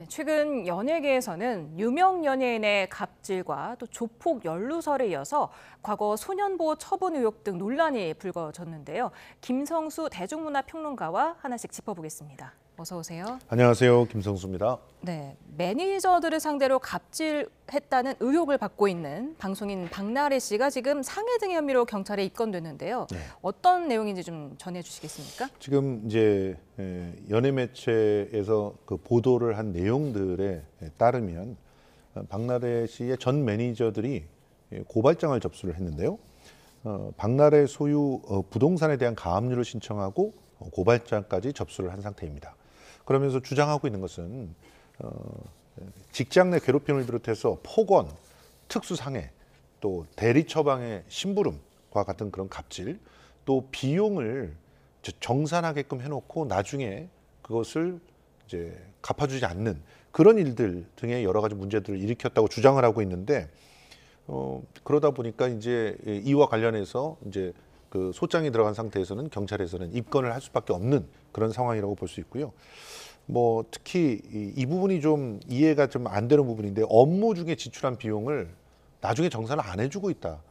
최근 연예계에서는 유명 연예인의 갑질과 또 조폭 연루설에 이어서 과거 소년보호 처분 의혹 등 논란이 불거졌는데요. 김성수 대중문화평론가와 하나씩 짚어보겠습니다. 어서 오세요. 안녕하세요. 김성수입니다. 네, 매니저들을 상대로 갑질했다는 의혹을 받고 있는 방송인 박나래 씨가 지금 상해 등의 혐의로 경찰에 입건됐는데요. 네. 어떤 내용인지 좀 전해주시겠습니까? 지금 이제 연예 매체에서 그 보도를 한 내용들에 따르면 박나래 씨의 전 매니저들이 고발장을 접수를 했는데요. 박나래 소유 부동산에 대한 가압류를 신청하고 고발장까지 접수를 한 상태입니다. 그러면서 주장하고 있는 것은 직장 내 괴롭힘을 비롯해서 폭언, 특수상해, 또 대리 처방의 심부름과 같은 그런 갑질, 또 비용을 정산하게끔 해놓고 나중에 그것을 이제 갚아주지 않는 그런 일들 등의 여러 가지 문제들을 일으켰다고 주장을 하고 있는데 그러다 보니까 이제 이와 관련해서 이제 그 소장이 들어간 상태에서는 경찰에서는 입건을 할 수밖에 없는 그런 상황이라고 볼 수 있고요. 뭐 특히 이 부분이 좀 이해가 좀 안 되는 부분인데 업무 중에 지출한 비용을 나중에 정산을 안 해주고 있다.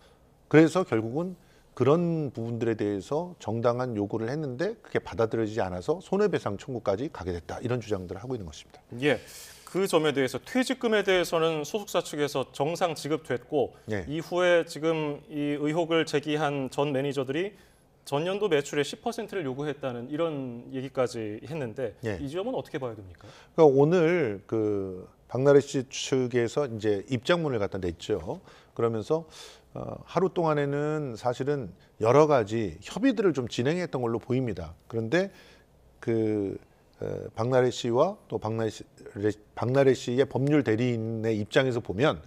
그래서 결국은 그런 부분들에 대해서 정당한 요구를 했는데 그게 받아들여지지 않아서 손해배상 청구까지 가게 됐다. 이런 주장들을 하고 있는 것입니다. 예. 그 점에 대해서 퇴직금에 대해서는 소속사 측에서 정상 지급됐고 이후에 지금 이 의혹을 제기한 전 매니저들이 전년도 매출의 10%를 요구했다는 이런 얘기까지 했는데 이 점은 어떻게 봐야 됩니까? 그러니까 오늘 그 박나래 씨 측에서 이제 입장문을 갖다 냈죠. 그러면서 하루 동안에는 사실은 여러 가지 협의들을 좀 진행했던 걸로 보입니다. 그런데 그 박나래 씨와 또 박나래 씨의 법률 대리인의 입장에서 보면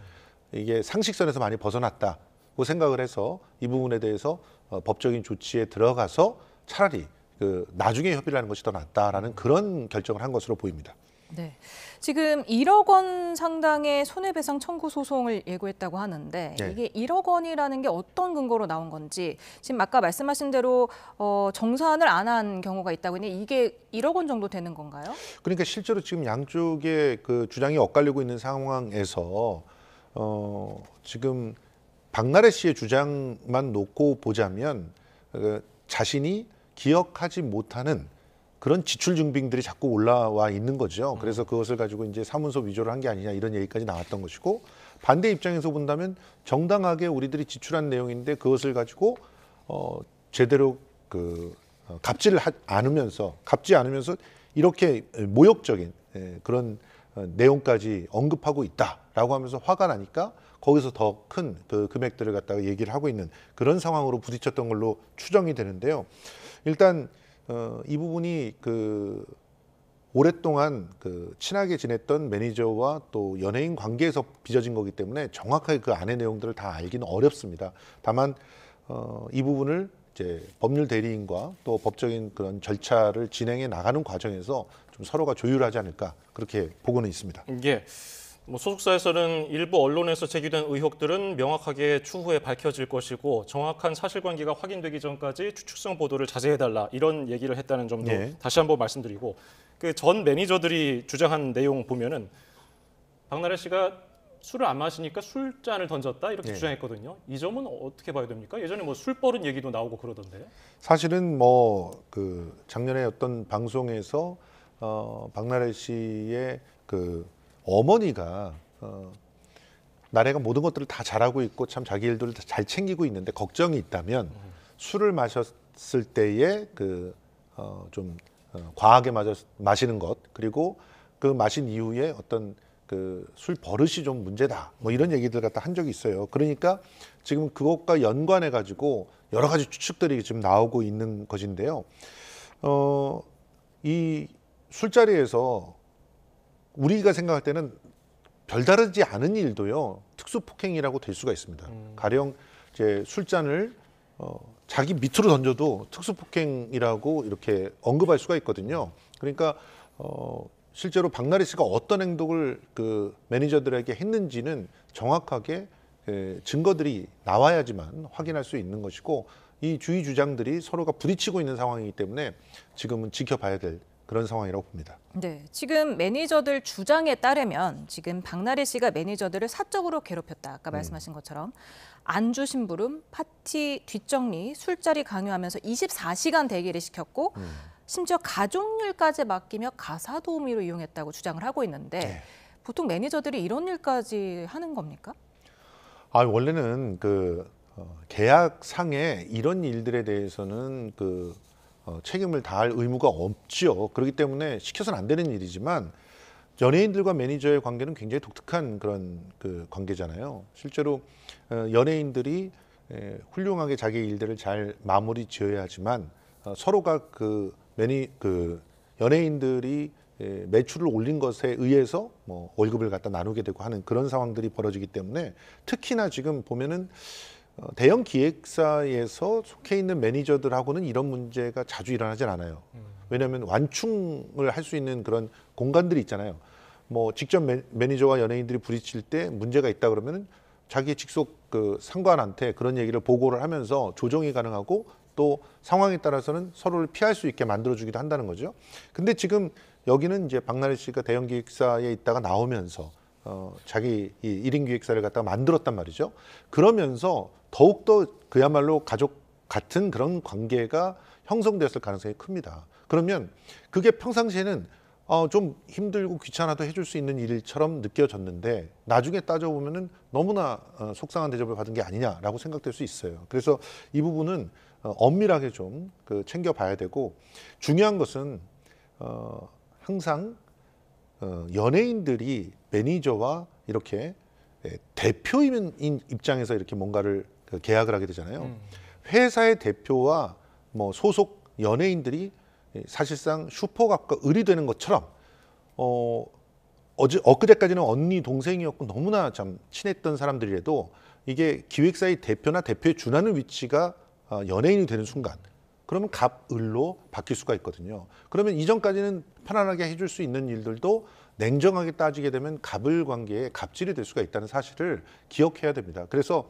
이게 상식선에서 많이 벗어났다고 생각을 해서 이 부분에 대해서 법적인 조치에 들어가서 차라리 그 나중에 협의를 하는 것이 더 낫다라는 그런 결정을 한 것으로 보입니다. 네, 지금 1억 원 상당의 손해배상 청구 소송을 예고했다고 하는데 이게 1억 원이라는 게 어떤 근거로 나온 건지 지금 아까 말씀하신 대로 정산을 안 한 경우가 있다고 했는데 이게 1억 원 정도 되는 건가요? 그러니까 실제로 지금 양쪽의 그 주장이 엇갈리고 있는 상황에서 지금 박나래 씨의 주장만 놓고 보자면 자신이 기억하지 못하는 그런 지출 증빙들이 자꾸 올라와 있는 거죠. 그래서 그것을 가지고 이제 사문서 위조를 한 게 아니냐 이런 얘기까지 나왔던 것이고 반대 입장에서 본다면 정당하게 우리들이 지출한 내용인데 그것을 가지고 제대로 그 갚지 않으면서 이렇게 모욕적인 그런 내용까지 언급하고 있다라고 하면서 화가 나니까 거기서 더 큰 그 금액들을 갖다가 얘기를 하고 있는 그런 상황으로 부딪혔던 걸로 추정이 되는데요. 일단 이 부분이 그 오랫동안 그 친하게 지냈던 매니저와 또 연예인 관계에서 빚어진 거기 때문에 정확하게 그 안의 내용들을 다 알기는 어렵습니다. 다만 이 부분을 이제 법률 대리인과 또 법적인 그런 절차를 진행해 나가는 과정에서 좀 서로가 조율하지 않을까 그렇게 보고는 있습니다. 예. 뭐 소속사에서는 일부 언론에서 제기된 의혹들은 명확하게 추후에 밝혀질 것이고 정확한 사실관계가 확인되기 전까지 추측성 보도를 자제해달라 이런 얘기를 했다는 점도 다시 한번 말씀드리고 그 전 매니저들이 주장한 내용 보면은 박나래 씨가 술을 안 마시니까 술잔을 던졌다 이렇게 주장했거든요. 이 점은 어떻게 봐야 됩니까? 예전에 뭐 술버릇 얘기도 나오고 그러던데. 사실은 뭐 그 작년에 어떤 방송에서 박나래 씨의 그 어머니가 나래가 모든 것들을 다 잘하고 있고 참 자기 일들을 잘 챙기고 있는데 걱정이 있다면 술을 마셨을 때에 그 좀 과하게 마시는 것 그리고 그 마신 이후에 어떤 그 술 버릇이 좀 문제다 뭐 이런 얘기들 갖다 한 적이 있어요. 그러니까 지금 그것과 연관해 가지고 여러 가지 추측들이 지금 나오고 있는 것인데요. 이 술자리에서 우리가 생각할 때는 별다르지 않은 일도요 특수폭행이라고 될 수가 있습니다. 가령 이제 술잔을 자기 밑으로 던져도 특수폭행이라고 이렇게 언급할 수가 있거든요. 그러니까 실제로 박나래 씨가 어떤 행동을 그 매니저들에게 했는지는 정확하게 증거들이 나와야지만 확인할 수 있는 것이고 이 주의 주장들이 서로가 부딪히고 있는 상황이기 때문에 지금은 지켜봐야 될 그런 상황이라고 봅니다. 네, 지금 매니저들 주장에 따르면 지금 박나래 씨가 매니저들을 사적으로 괴롭혔다. 아까 말씀하신 것처럼 안주 심부름, 파티 뒷정리, 술자리 강요하면서 24시간 대기를 시켰고 심지어 가족일까지 맡기며 가사 도우미로 이용했다고 주장을 하고 있는데 네. 보통 매니저들이 이런 일까지 하는 겁니까? 원래는 계약상에 이런 일들에 대해서는 책임을 다할 의무가 없죠. 그렇기 때문에 시켜서는 안 되는 일이지만 연예인들과 매니저의 관계는 굉장히 독특한 그런 관계잖아요. 실제로 연예인들이 훌륭하게 자기 일들을 잘 마무리 지어야 하지만 서로가 연예인들이 매출을 올린 것에 의해서 뭐 월급을 갖다 나누게 되고 하는 그런 상황들이 벌어지기 때문에 특히나 지금 보면은 대형 기획사에서 속해 있는 매니저들하고는 이런 문제가 자주 일어나진 않아요. 왜냐하면 완충을 할 수 있는 그런 공간들이 있잖아요. 뭐 직접 매니저와 연예인들이 부딪힐 때 문제가 있다 그러면은 자기 직속 상관한테 그런 얘기를 보고를 하면서 조정이 가능하고 또 상황에 따라서는 서로를 피할 수 있게 만들어주기도 한다는 거죠. 근데 지금 여기는 이제 박나래 씨가 대형 기획사에 있다가 나오면서 자기 이 1인 기획사를 갖다가 만들었단 말이죠. 그러면서 더욱더 그야말로 가족 같은 그런 관계가 형성되었을 가능성이 큽니다. 그러면 그게 평상시에는 좀 힘들고 귀찮아도 해줄 수 있는 일처럼 느껴졌는데 나중에 따져보면은 너무나 속상한 대접을 받은 게 아니냐라고 생각될 수 있어요. 그래서 이 부분은 엄밀하게 좀 챙겨봐야 되고 중요한 것은 항상 연예인들이 매니저와 이렇게 대표인 입장에서 이렇게 뭔가를 계약을 하게 되잖아요. 회사의 대표와 뭐 소속 연예인들이 사실상 슈퍼갑과 을이 되는 것처럼 엊그제까지는 언니 동생이었고 너무나 참 친했던 사람들이라도 이게 기획사의 대표나 대표에 준하는 위치가 연예인이 되는 순간 그러면 갑을로 바뀔 수가 있거든요. 그러면 이전까지는 편안하게 해줄 수 있는 일들도 냉정하게 따지게 되면 갑을 관계에 갑질이 될 수가 있다는 사실을 기억해야 됩니다. 그래서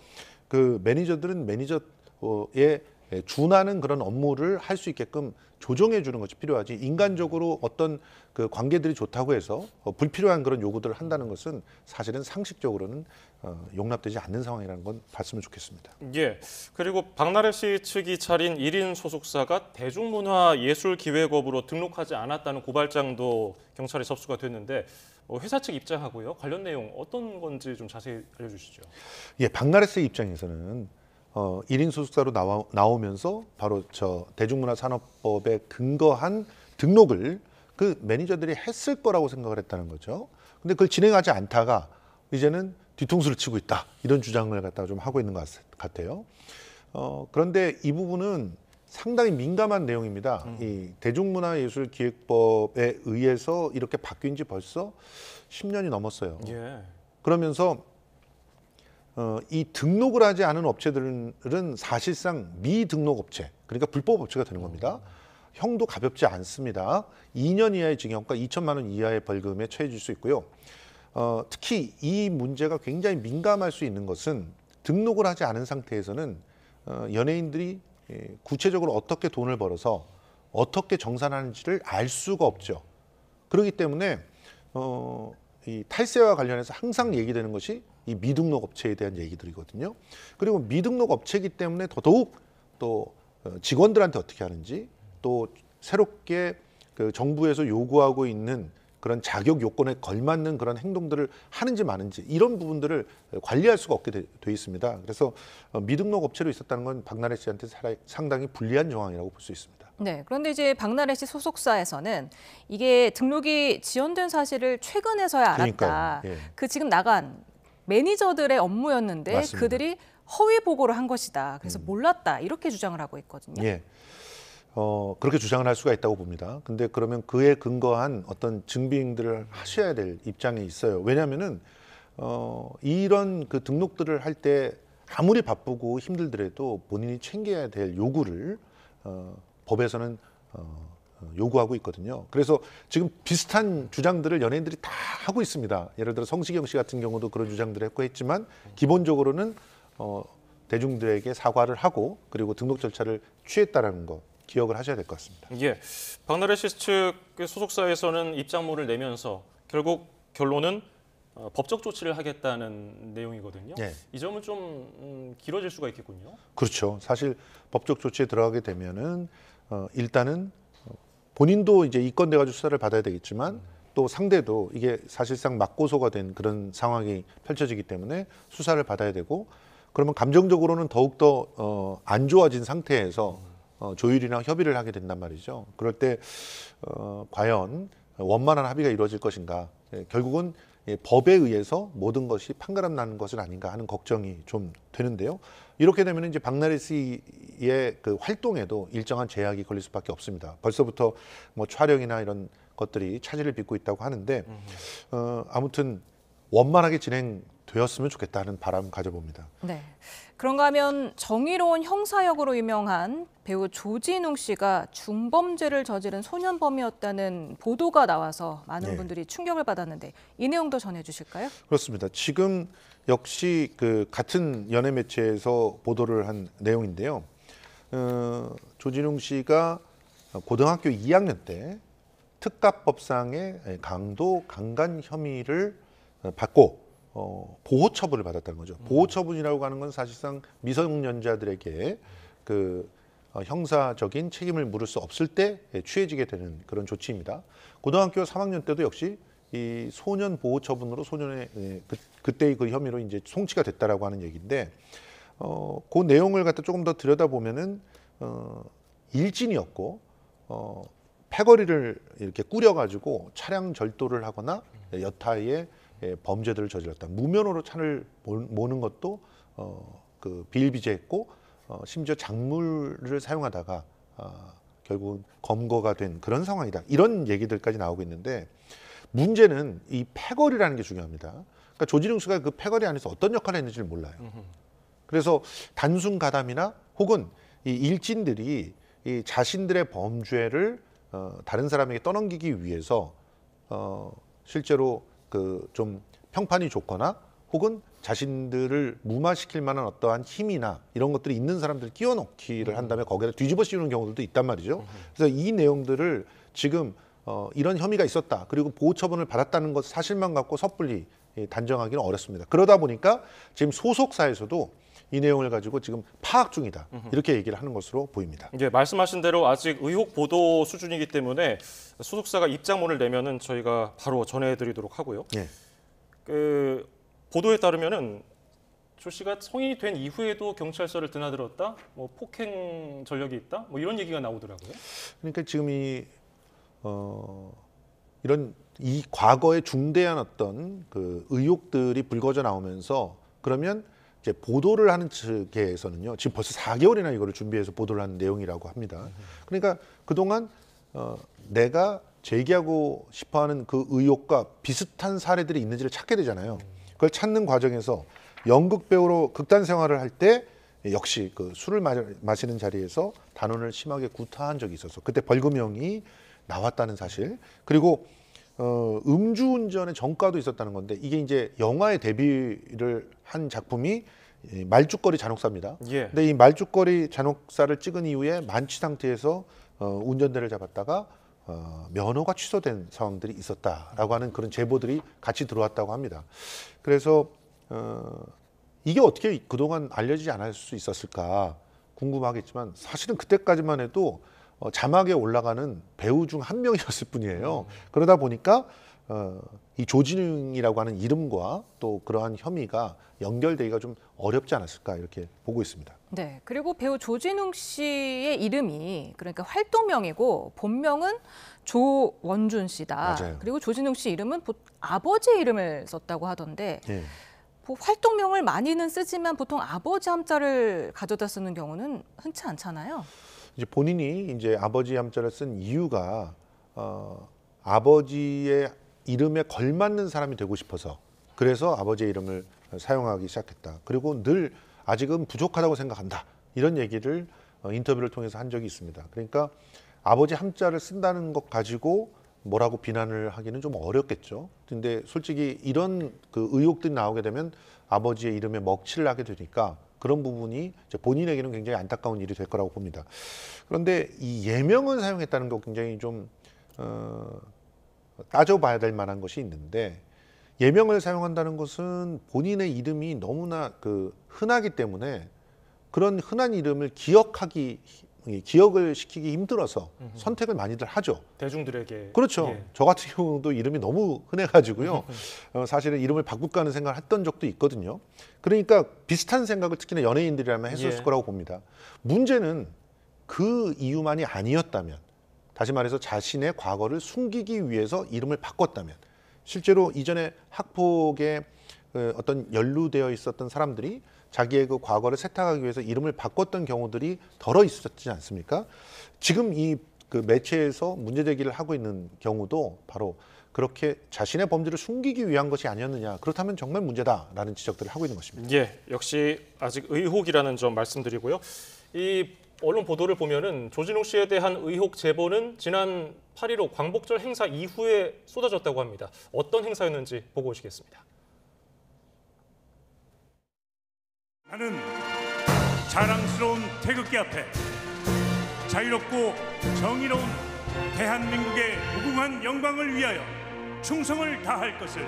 매니저들은 매니저에 준하는 그런 업무를 할 수 있게끔 조정해 주는 것이 필요하지 인간적으로 어떤 관계들이 좋다고 해서 불필요한 그런 요구들을 한다는 것은 사실은 상식적으로는 용납되지 않는 상황이라는 건 봤으면 좋겠습니다. 예. 그리고 박나래 씨 측이 차린 1인 소속사가 대중문화예술기획업으로 등록하지 않았다는 고발장도 경찰에 접수가 됐는데 회사 측 입장하고요. 관련 내용 어떤 건지 좀 자세히 알려주시죠. 예, 박나래 씨 입장에서는 1인 소속사로 나오면서 바로 대중문화산업법에 근거한 등록을 매니저들이 했을 거라고 생각을 했다는 거죠. 근데 그걸 진행하지 않다가 이제는 뒤통수를 치고 있다. 이런 주장을 갖다가 좀 하고 있는 것 같아요. 그런데 이 부분은 상당히 민감한 내용입니다. 이 대중문화예술기획법에 의해서 이렇게 바뀐 지 벌써 10년이 넘었어요. 예. 그러면서 이 등록을 하지 않은 업체들은 사실상 미등록 업체, 그러니까 불법 업체가 되는 겁니다. 형도 가볍지 않습니다. 2년 이하의 징역과 2천만 원 이하의 벌금에 처해질 수 있고요. 특히 이 문제가 굉장히 민감할 수 있는 것은 등록을 하지 않은 상태에서는 연예인들이 구체적으로 어떻게 돈을 벌어서 어떻게 정산하는지를 알 수가 없죠. 그렇기 때문에 이 탈세와 관련해서 항상 얘기되는 것이 이 미등록 업체에 대한 얘기들이거든요. 그리고 미등록 업체이기 때문에 더더욱 또 직원들한테 어떻게 하는지 또 새롭게 정부에서 요구하고 있는 그런 자격 요건에 걸맞는 그런 행동들을 하는지 마는지 이런 부분들을 관리할 수가 없게 돼 있습니다. 그래서 미등록 업체로 있었다는 건 박나래 씨한테 상당히 불리한 정황이라고 볼 수 있습니다. 네, 그런데 이제 박나래 씨 소속사에서는 이게 등록이 지연된 사실을 최근에서야 알았다. 예. 지금 나간 매니저들의 업무였는데 맞습니다. 그들이 허위 보고를 한 것이다. 그래서 몰랐다. 이렇게 주장을 하고 있거든요. 예. 그렇게 주장을 할 수가 있다고 봅니다. 근데 그러면 그에 근거한 어떤 증빙들을 하셔야 될 입장에 있어요. 왜냐하면은 이런 등록들을 할 때 아무리 바쁘고 힘들더라도 본인이 챙겨야 될 요구를 법에서는 요구하고 있거든요. 그래서 지금 비슷한 주장들을 연예인들이 다 하고 있습니다. 예를 들어 성시경 씨 같은 경우도 그런 주장들을 했고 했지만 기본적으로는 대중들에게 사과를 하고 그리고 등록 절차를 취했다라는 거. 기억을 하셔야 될 것 같습니다. 예, 박나래 씨 측 소속사에서는 입장문을 내면서 결국 결론은 법적 조치를 하겠다는 내용이거든요. 네. 이 점은 좀 길어질 수가 있겠군요. 그렇죠. 사실 법적 조치에 들어가게 되면은 일단은 본인도 이제 이건돼 가지고 수사를 받아야 되겠지만 또 상대도 이게 사실상 맞고소가 된 그런 상황이 펼쳐지기 때문에 수사를 받아야 되고 그러면 감정적으로는 더욱더 안 좋아진 상태에서 조율이나 협의를 하게 된단 말이죠. 그럴 때 과연 원만한 합의가 이루어질 것인가. 결국은 법에 의해서 모든 것이 판가름 나는 것은 아닌가 하는 걱정이 좀 되는데요. 이렇게 되면 이제 박나래 씨의 그 활동에도 일정한 제약이 걸릴 수밖에 없습니다. 벌써부터 뭐 촬영이나 이런 것들이 차질을 빚고 있다고 하는데 아무튼 원만하게 진행되었으면 좋겠다는 바람 가져봅니다. 네. 그런가 하면 정의로운 형사역으로 유명한 배우 조진웅 씨가 중범죄를 저지른 소년범이었다는 보도가 나와서 많은 네. 분들이 충격을 받았는데 이 내용도 전해주실까요? 그렇습니다. 지금 역시 그 같은 연예 매체에서 보도를 한 내용인데요. 조진웅 씨가 고등학교 2학년 때 특가법상의 강도 강간 혐의를 받고 보호 처분을 받았다는 거죠. 보호 처분이라고 하는 건 사실상 미성년자들에게 그 형사적인 책임을 물을 수 없을 때 취해지게 되는 그런 조치입니다. 고등학교 3학년 때도 역시 이 소년 보호 처분으로 소년의 그때의 그 혐의로 이제 송치가 됐다라고 하는 얘기인데 그 내용을 갖다 조금 더 들여다보면은 일진이었고 패거리를 이렇게 꾸려가지고 차량 절도를 하거나 여타의 범죄들을 저질렀다. 무면허로 차를 모는 것도 그 비일비재했고 심지어 작물을 사용하다가 결국은 검거가 된 그런 상황이다. 이런 얘기들까지 나오고 있는데 문제는 이 패거리라는 게 중요합니다. 그러니까 조진웅 씨가 그 패거리 안에서 어떤 역할을 했는지를 몰라요. 그래서 단순 가담이나 혹은 이 일진들이 이 자신들의 범죄를 다른 사람에게 떠넘기기 위해서 실제로 그 좀 평판이 좋거나 혹은 자신들을 무마시킬 만한 어떠한 힘이나 이런 것들이 있는 사람들을 끼워넣기를 한 다음에 거기다 뒤집어 씌우는 경우들도 있단 말이죠. 그래서 이 내용들을 지금 이런 혐의가 있었다. 그리고 보호 처분을 받았다는 것 사실만 갖고 섣불리 단정하기는 어렵습니다. 그러다 보니까 지금 소속사에서도 이 내용을 가지고 지금 파악 중이다. 이렇게 얘기를 하는 것으로 보입니다. 예, 말씀하신 대로 아직 의혹 보도 수준이기 때문에 소속사가 입장문을 내면은 저희가 바로 전해드리도록 하고요. 예. 그 보도에 따르면은 조 씨가 성인이 된 이후에도 경찰서를 드나들었다, 뭐 폭행 전력이 있다, 뭐 이런 얘기가 나오더라고요. 그러니까 지금 이런 이 과거의 중대한 어떤 그 의혹들이 불거져 나오면서 그러면 이제 보도를 하는 측에서는요. 지금 벌써 4개월이나 이거를 준비해서 보도를 하는 내용이라고 합니다. 그러니까 그동안 내가 제기하고 싶어하는 그 의혹과 비슷한 사례들이 있는지를 찾게 되잖아요. 그걸 찾는 과정에서 연극 배우로 극단 생활을 할 때 역시 그 술을 마시는 자리에서 단원을 심하게 구타한 적이 있어서 그때 벌금형이 나왔다는 사실. 그리고 음주운전의 전과도 있었다는 건데 이게 이제 영화에 데뷔를 한 작품이 말죽거리 잔혹사입니다. 예. 근데 이 말죽거리 잔혹사를 찍은 이후에 만취 상태에서 운전대를 잡았다가 면허가 취소된 상황들이 있었다라고 하는 그런 제보들이 같이 들어왔다고 합니다. 그래서 이게 어떻게 그동안 알려지지 않을 수 있었을까 궁금하겠지만 사실은 그때까지만 해도 자막에 올라가는 배우 중 한 명이었을 뿐이에요. 그러다 보니까 이 조진웅이라고 하는 이름과 또 그러한 혐의가 연결되기가 좀 어렵지 않았을까 이렇게 보고 있습니다. 네, 그리고 배우 조진웅 씨의 이름이 그러니까 활동명이고 본명은 조원준 씨다. 맞아요. 그리고 조진웅 씨 이름은 아버지의 이름을 썼다고 하던데 예. 활동명을 많이는 쓰지만 보통 아버지 함자를 가져다 쓰는 경우는 흔치 않잖아요. 이제 본인이 이제 아버지 함자를 쓴 이유가 아버지의 이름에 걸맞는 사람이 되고 싶어서 그래서 아버지의 이름을 사용하기 시작했다. 그리고 늘 아직은 부족하다고 생각한다. 이런 얘기를 인터뷰를 통해서 한 적이 있습니다. 그러니까 아버지 함자를 쓴다는 것 가지고 뭐라고 비난을 하기는 좀 어렵겠죠. 근데 솔직히 이런 그 의혹들이 나오게 되면 아버지의 이름에 먹칠을 하게 되니까 그런 부분이 이제 본인에게는 굉장히 안타까운 일이 될 거라고 봅니다. 그런데 이 예명을 사용했다는 거 굉장히 좀 따져봐야 될 만한 것이 있는데, 예명을 사용한다는 것은 본인의 이름이 너무나 흔하기 때문에 그런 흔한 이름을 기억을 시키기 힘들어서 선택을 많이들 하죠. 대중들에게. 그렇죠. 예. 저 같은 경우도 이름이 너무 흔해가지고요. 사실은 이름을 바꿀까 하는 생각을 했던 적도 있거든요. 그러니까 비슷한 생각을 특히나 연예인들이라면 했었을 예. 거라고 봅니다. 문제는 그 이유만이 아니었다면, 다시 말해서 자신의 과거를 숨기기 위해서 이름을 바꿨다면, 실제로 이전에 학폭에 어떤 연루되어 있었던 사람들이 자기의 그 과거를 세탁하기 위해서 이름을 바꿨던 경우들이 덜어 있었지 않습니까? 지금 이 매체에서 문제 제기를 하고 있는 경우도 바로 그렇게 자신의 범죄를 숨기기 위한 것이 아니었느냐, 그렇다면 정말 문제다라는 지적들을 하고 있는 것입니다. 예, 역시 아직 의혹이라는 점 말씀드리고요. 이 언론 보도를 보면은 조진웅 씨에 대한 의혹 제보는 지난 8.15 광복절 행사 이후에 쏟아졌다고 합니다. 어떤 행사였는지 보고 오시겠습니다. 나는 자랑스러운 태극기 앞에 자유롭고 정의로운 대한민국의 무궁한 영광을 위하여 충성을 다할 것을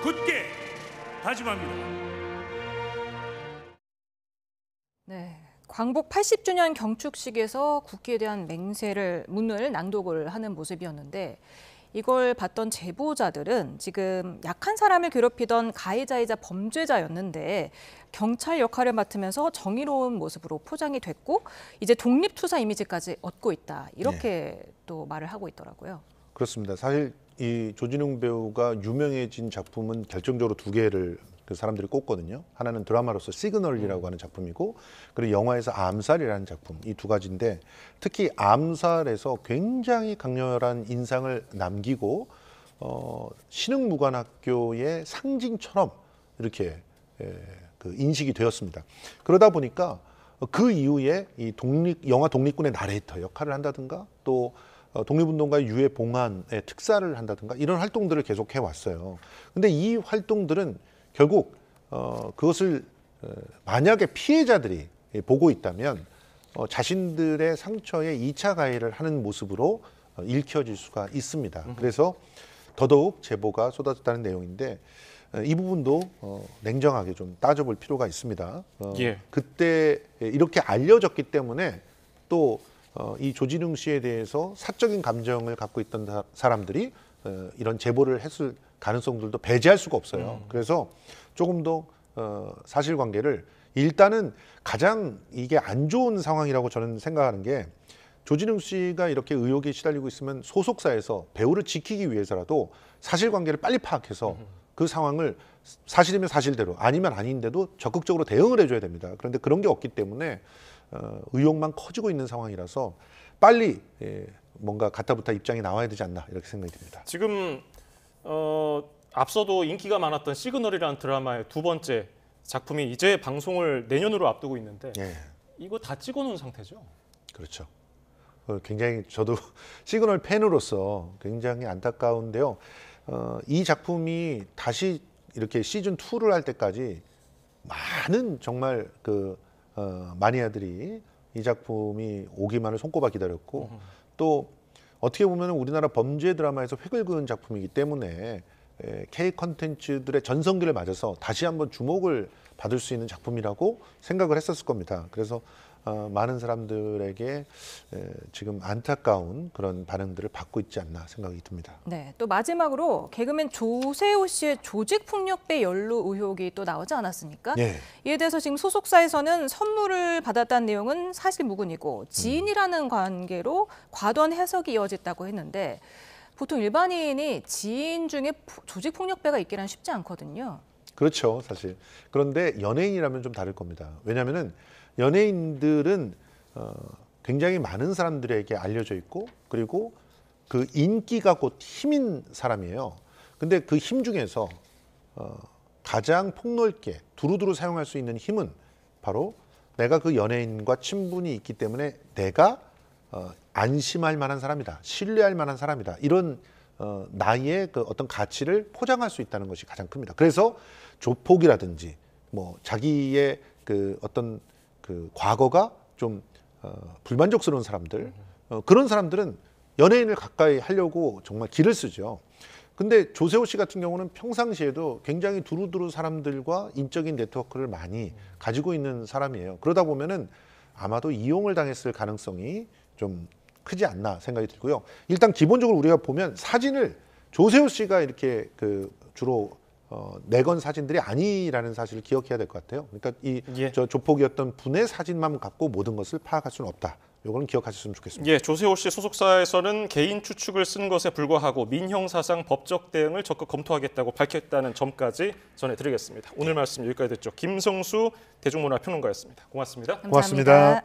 굳게 다짐합니다. 네. 광복 80주년 경축식에서 국기에 대한 문을 낭독을 하는 모습이었는데, 이걸 봤던 제보자들은 지금 약한 사람을 괴롭히던 가해자이자 범죄자였는데 경찰 역할을 맡으면서 정의로운 모습으로 포장이 됐고 이제 독립투사 이미지까지 얻고 있다, 이렇게 또 말을 하고 있더라고요. 그렇습니다. 사실 이 조진웅 배우가 유명해진 작품은 결정적으로 두 개를 사람들이 꼽거든요. 하나는 드라마로서 시그널이라고 하는 작품이고, 그리고 영화에서 암살이라는 작품, 이 두 가지인데, 특히 암살에서 굉장히 강렬한 인상을 남기고 신흥무관학교의 상징처럼 이렇게 인식이 되었습니다. 그러다 보니까 그 이후에 이 영화 독립군의 나레이터 역할을 한다든가, 또 독립운동가 유해 봉안의 특사를 한다든가, 이런 활동들을 계속 해왔어요. 근데 이 활동들은 결국 그것을 만약에 피해자들이 보고 있다면 자신들의 상처에 2차 가해를 하는 모습으로 읽혀질 수가 있습니다. 그래서 더더욱 제보가 쏟아졌다는 내용인데, 이 부분도 냉정하게 좀 따져볼 필요가 있습니다. 예. 그때 이렇게 알려졌기 때문에 또 이 조진웅 씨에 대해서 사적인 감정을 갖고 있던 사람들이 이런 제보를 했을 가능성들도 배제할 수가 없어요. 그래서 조금 더 사실관계를, 일단은 가장 이게 안 좋은 상황이라고 저는 생각하는 게, 조진웅 씨가 이렇게 의혹에 시달리고 있으면 소속사에서 배우를 지키기 위해서라도 사실관계를 빨리 파악해서 그 상황을 사실이면 사실대로, 아니면 아닌데도 적극적으로 대응을 해줘야 됩니다. 그런데 그런 게 없기 때문에 의혹만 커지고 있는 상황이라서 빨리 뭔가 가타부타 입장이 나와야 되지 않나, 이렇게 생각이 듭니다. 지금 앞서도 인기가 많았던 시그널이라는 드라마의 두 번째 작품이 이제 방송을 내년으로 앞두고 있는데, 이거 다 찍어놓은 상태죠? 그렇죠. 굉장히 저도 시그널 팬으로서 굉장히 안타까운데요. 이 작품이 다시 이렇게 시즌 2를 할 때까지 많은 정말 마니아들이 이 작품이 오기만을 손꼽아 기다렸고, 또 어떻게 보면 우리나라 범죄 드라마에서 획을 그은 작품이기 때문에 K 컨텐츠들의 전성기를 맞아서 다시 한번 주목을 받을 수 있는 작품이라고 생각을 했었을 겁니다. 그래서 많은 사람들에게 지금 안타까운 그런 반응들을 받고 있지 않나 생각이 듭니다. 네, 또 마지막으로 개그맨 조세호 씨의 조직폭력배 연루 의혹이 또 나오지 않았습니까? 네. 이에 대해서 지금 소속사에서는 선물을 받았다는 내용은 사실 무근이고 지인이라는 관계로 과도한 해석이 이어졌다고 했는데, 보통 일반인이 지인 중에 조직폭력배가 있기란 쉽지 않거든요. 그렇죠, 사실. 그런데 연예인이라면 좀 다를 겁니다. 왜냐하면은 연예인들은 굉장히 많은 사람들에게 알려져 있고, 그리고 그 인기가 곧 힘인 사람이에요. 근데 그 힘 중에서 가장 폭넓게 두루두루 사용할 수 있는 힘은 바로 내가 그 연예인과 친분이 있기 때문에 내가 안심할 만한 사람이다, 신뢰할 만한 사람이다, 이런 나의 그 어떤 가치를 포장할 수 있다는 것이 가장 큽니다. 그래서 조폭이라든지 뭐 자기의 그 어떤 그 과거가 좀 불만족스러운 사람들, 그런 사람들은 연예인을 가까이 하려고 정말 기를 쓰죠. 근데 조세호 씨 같은 경우는 평상시에도 굉장히 두루두루 사람들과 인적인 네트워크를 많이 가지고 있는 사람이에요. 그러다 보면은 아마도 이용을 당했을 가능성이 좀 크지 않나 생각이 들고요. 일단 기본적으로 우리가 보면 사진을 조세호 씨가 이렇게 그 주로 내건 사진들이 아니라는 사실을 기억해야 될 것 같아요. 그러니까 저 조폭이었던 분의 사진만 갖고 모든 것을 파악할 수는 없다. 이거는 기억하셨으면 좋겠습니다. 예, 조세호 씨 소속사에서는 개인 추측을 쓴 것에 불과하고 민형사상 법적 대응을 적극 검토하겠다고 밝혔다는 점까지 전해드리겠습니다. 오늘 말씀 여기까지 듣죠. 김성수 대중문화평론가였습니다. 고맙습니다. 감사합니다.